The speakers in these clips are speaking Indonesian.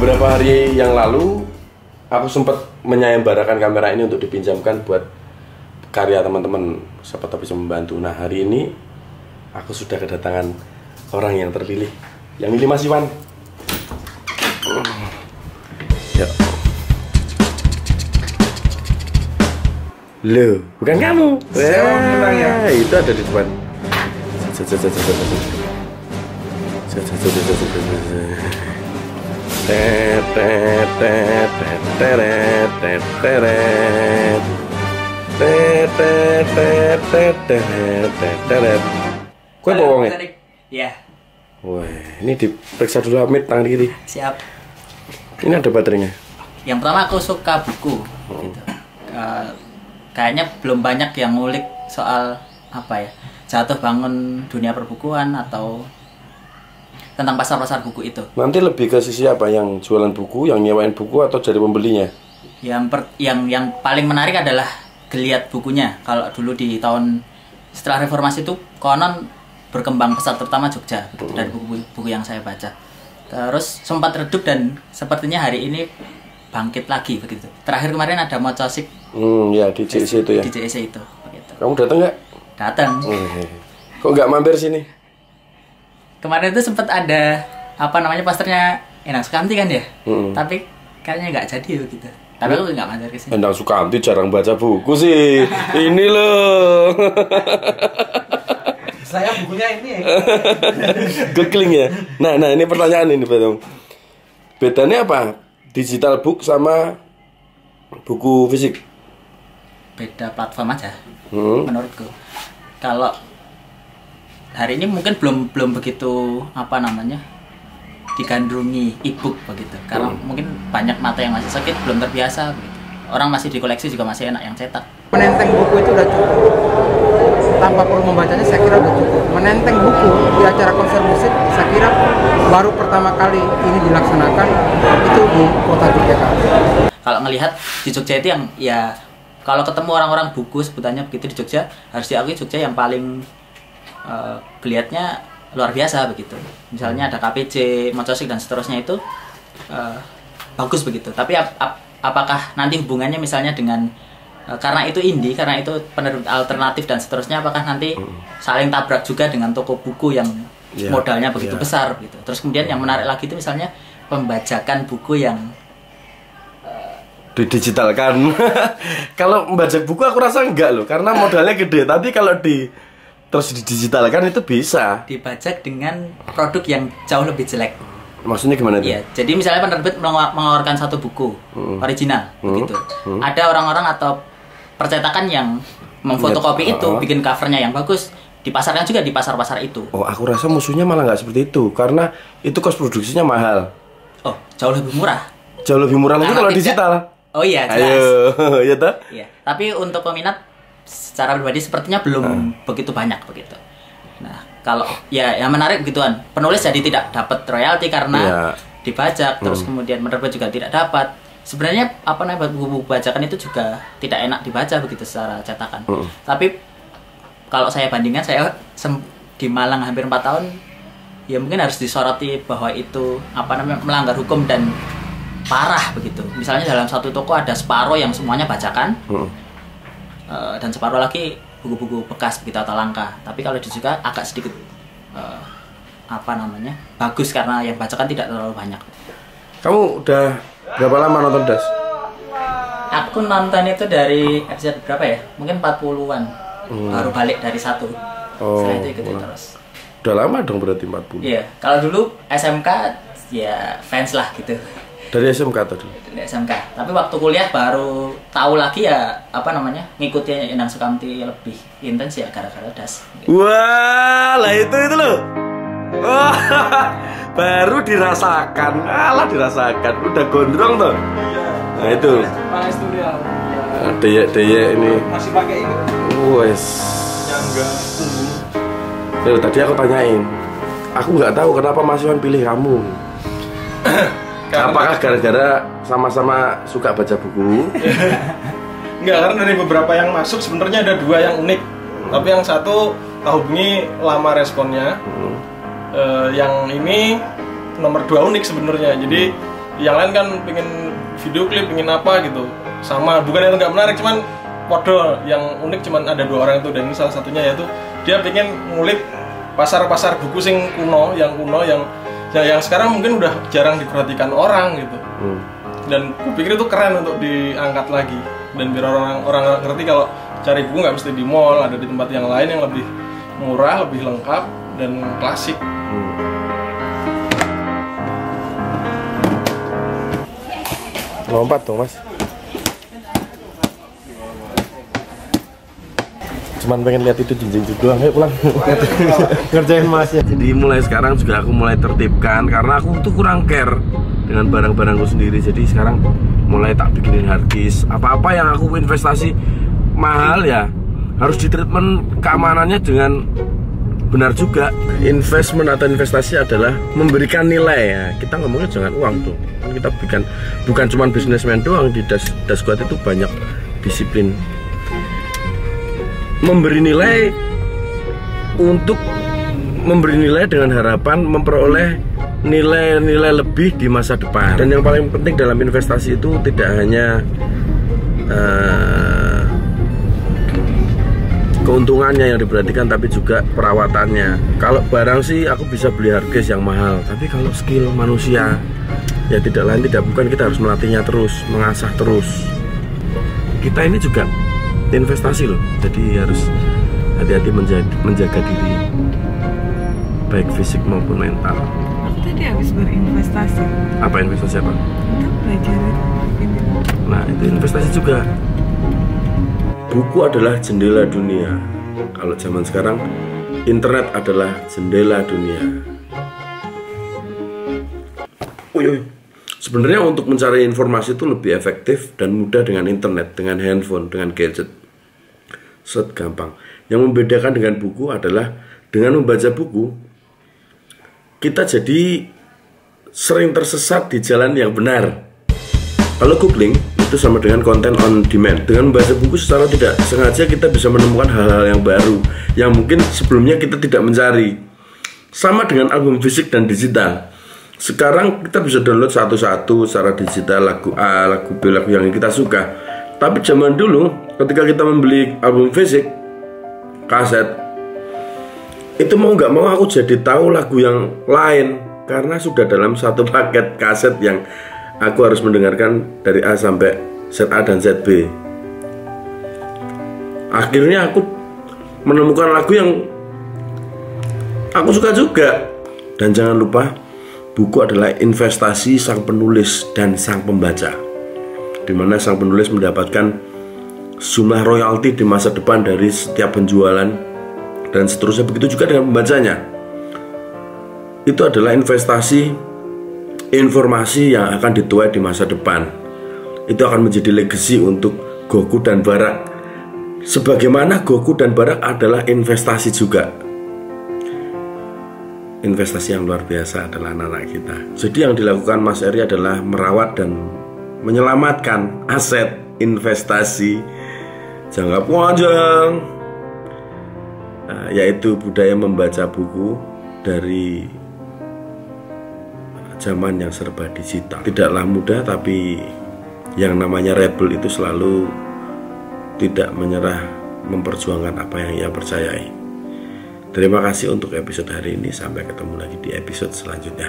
Beberapa hari yang lalu aku sempat menyayembarakan kamera ini untuk dipinjamkan buat karya teman-teman, siapa tahu bisa membantu. Nah, hari ini aku sudah kedatangan orang yang terpilih. Yang ini Mas Iwan. Ya. Loh, bukan kamu. Ya. Itu ada di depan. Kue bohong ya? Iya. Wah, ini diperiksa dulu Amit tangan kiri. Siap. Ini ada baterainya. Yang pertama aku suka buku. Gitu. Kayaknya belum banyak yang ngulik soal apa ya, jatuh bangun dunia perbukuan atau tentang pasar-pasar buku itu. Nanti lebih ke sisi apa? Yang jualan buku, yang nyewain buku, atau jadi pembelinya? Yang paling menarik adalah geliat bukunya. Kalau dulu di tahun setelah reformasi itu konon berkembang pesat, terutama Jogja, dari buku-buku yang saya baca. Terus sempat redup dan sepertinya hari ini bangkit lagi begitu. Terakhir kemarin ada Mocosik. Ya di JEC itu ya. Di JEC itu begitu. Kamu datang nggak? Datang. Kok nggak mampir sini? Kemarin itu sempat ada apa namanya posternya Endang Sukamti kan ya? Tapi kayaknya nggak jadi begitu. Tapi aku nggak mampir ke sini. Endang Sukamti jarang baca buku sih. Ini loh. Saya bukunya ini ya. Googling ya. Nah ini pertanyaan ini Betong. Bedanya apa? Digital book sama buku fisik? Beda platform aja. Menurutku. Kalau hari ini mungkin belum begitu apa namanya digandrungi e-book begitu. Karena mungkin banyak mata yang masih sakit, belum terbiasa begitu. Orang masih dikoleksi juga masih enak yang cetak. Menenteng buku itu udah cukup. Tanpa perlu membacanya saya kira udah cukup. Menenteng buku di acara konser musik saya kira baru pertama kali ini dilaksanakan itu di kota Yogyakarta. Kalau ngelihat di Jogja itu yang ya kalau ketemu orang-orang buku sebutannya begitu di Jogja, harus diakui Jogja yang paling geliatnya luar biasa begitu. Misalnya ada KPJ, Mocosik dan seterusnya itu bagus begitu. Tapi apakah nanti hubungannya misalnya dengan karena itu indie, karena itu penerbit alternatif dan seterusnya, apakah nanti saling tabrak juga dengan toko buku yang modalnya begitu besar gitu. Terus kemudian yang menarik lagi itu misalnya pembajakan buku yang didigitalkan. Kalau membaca buku aku rasa enggak loh, karena modalnya gede. Tapi kalau terus didigitalkan itu bisa dibajak dengan produk yang jauh lebih jelek. Maksudnya gimana itu? Iya, jadi misalnya penerbit mengeluarkan satu buku original begitu. Ada orang-orang atau percetakan yang memfotokopi itu, bikin covernya yang bagus, dipasarkan juga di pasar-pasar itu. Oh, aku rasa musuhnya malah nggak seperti itu, karena itu kos produksinya mahal. Oh, jauh lebih murah. Jauh lebih murah lagi kalau digital. Oh iya, jelas. Ayo, ya toh? Iya. Tapi untuk peminat secara pribadi sepertinya belum begitu banyak begitu. Nah, kalau ya yang menarik begituan, penulis jadi tidak dapat royalti karena dibajak, terus kemudian penerbit juga tidak dapat. Sebenarnya apa namanya buku-buku bajakan itu juga tidak enak dibaca begitu secara cetakan. Tapi kalau saya bandingkan, saya di Malang hampir 4 tahun, ya mungkin harus disoroti bahwa itu apa namanya melanggar hukum dan parah begitu. Misalnya dalam satu toko ada separuh yang semuanya bajakan, dan separuh lagi buku-buku bekas begitu atau langka. Tapi kalau juga agak sedikit apa namanya bagus karena yang bacakan tidak terlalu banyak. Kamu udah berapa lama nonton Das? Aku nonton itu dari episode berapa ya? Mungkin 40-an. Baru balik dari 1. Setelah itu ikutin terus. Udah lama dong berarti 40. Iya, kalau dulu SMK ya fans lah gitu. Dari SMK tadi? Dari SMK. Tapi waktu kuliah baru tahu lagi ya apa namanya ngikutin Endang Sukamti lebih intens ya gara-gara Das. Gitu. Wah, lah itu loh. Wah, baru dirasakan, dirasakan, udah gondrong tuh. Nah itu. Deye ini. Masih pakai ini. Wes. Yang tadi aku tanyain, aku nggak tahu kenapa Mas Iwan pilih kamu. Apakah gara-gara sama-sama suka baca buku? Enggak, karena dari beberapa yang masuk sebenarnya ada 2 yang unik. Tapi yang satu hubungi lama responnya. Yang ini nomor 2 unik sebenarnya. Jadi yang lain kan pengen video klip, pengen apa gitu. Sama, bukan itu nggak menarik, cuman podo yang unik cuman ada 2 orang itu, dan ini salah satunya yaitu dia pengen ngulik pasar-pasar buku sing kuno yang sekarang mungkin udah jarang diperhatikan orang gitu. Dan aku pikir itu keren untuk diangkat lagi, dan biar orang ngerti kalau cari buku nggak mesti di mall, ada di tempat yang lain yang lebih murah, lebih lengkap dan klasik. Lompat dong mas. Cuman pengen lihat itu jinjing doang, ayo pulang. Ngerjain masnya. Jadi mulai sekarang juga aku mulai tertibkan karena aku tuh kurang care dengan barang-barangku sendiri. Jadi sekarang mulai tak bikinin harddisk. Apa-apa yang aku investasi mahal ya harus ditreatment keamanannya dengan benar juga. Investment atau investasi adalah memberikan nilai ya. Kita ngomongnya jangan uang tuh. Kita bukan cuma bisnismen doang di Dasquad itu banyak disiplin. Memberi nilai untuk memberi nilai dengan harapan memperoleh nilai-nilai lebih di masa depan. Dan yang paling penting dalam investasi itu tidak hanya keuntungannya yang diperhatikan, tapi juga perawatannya. Kalau barang sih aku bisa beli harddisk yang mahal, tapi kalau skill manusia ya tidak lain tidak bukan kita harus melatihnya terus, mengasah terus. Kita ini juga investasi loh, jadi harus hati-hati menjaga diri, baik fisik maupun mental. Aku tadi habis berinvestasi. Apa investasi apa? Untuk belajar itu. Nah itu investasi juga. Buku adalah jendela dunia. Kalau zaman sekarang, internet adalah jendela dunia. Sebenarnya untuk mencari informasi itu lebih efektif dan mudah dengan internet, dengan handphone, dengan gadget. Gampang. Yang membedakan dengan buku adalah dengan membaca buku, kita jadi sering tersesat di jalan yang benar. Kalau googling itu sama dengan konten on demand. Dengan membaca buku secara tidak sengaja kita bisa menemukan hal-hal yang baru yang mungkin sebelumnya kita tidak mencari. Sama dengan album fisik dan digital. Sekarang kita bisa download satu-satu secara digital, lagu A, lagu B, lagu yang kita suka. Tapi zaman dulu ketika kita membeli album fisik, kaset, itu mau nggak mau aku jadi tahu lagu yang lain karena sudah dalam satu paket kaset yang aku harus mendengarkan dari A sampai ZA dan ZB. Akhirnya aku menemukan lagu yang aku suka juga. Dan jangan lupa, buku adalah investasi sang penulis dan sang pembaca, di mana sang penulis mendapatkan jumlah royalti di masa depan dari setiap penjualan dan seterusnya. Begitu juga dengan pembacanya. Itu adalah investasi informasi yang akan dituai di masa depan. Itu akan menjadi legacy untuk Goku dan Barak. Sebagaimana Goku dan Barak adalah investasi juga. Investasi yang luar biasa adalah anak-anak kita. Jadi yang dilakukan Mas Eri adalah merawat dan menyelamatkan aset investasi jangka panjang, yaitu budaya membaca buku dari zaman yang serba digital. Tidaklah mudah, tapi yang namanya rebel itu selalu tidak menyerah memperjuangkan apa yang ia percayai. Terima kasih untuk episode hari ini. Sampai ketemu lagi di episode selanjutnya.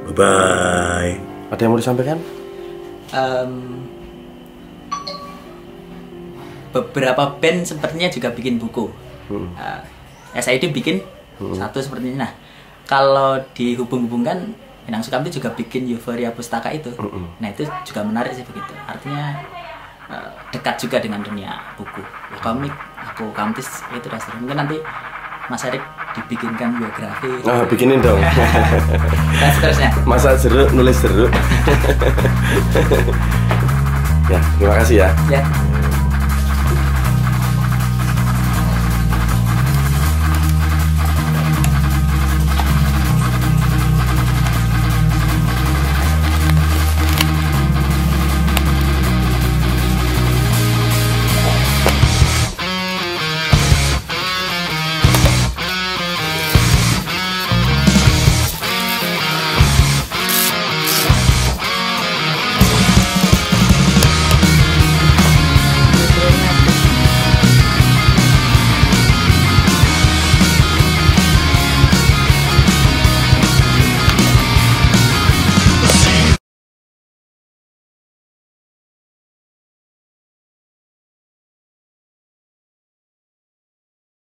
Bye-bye. Ada yang mau disampaikan? Beberapa band sepertinya juga bikin buku. SID bikin satu sepertinya. Nah, kalau dihubung-hubungkan, Minang Sukamti juga bikin Euforia Pustaka itu. Nah, itu juga menarik sih begitu. Artinya dekat juga dengan dunia buku. Ya, komik, aku Kamtis itu dasarnya. Mungkin nanti Mas Erik dibikinkan biografi. Oh, bikinin dong. Dan seterusnya. Masa jeruk nulis jeruk. Ya, terima kasih ya. Ya.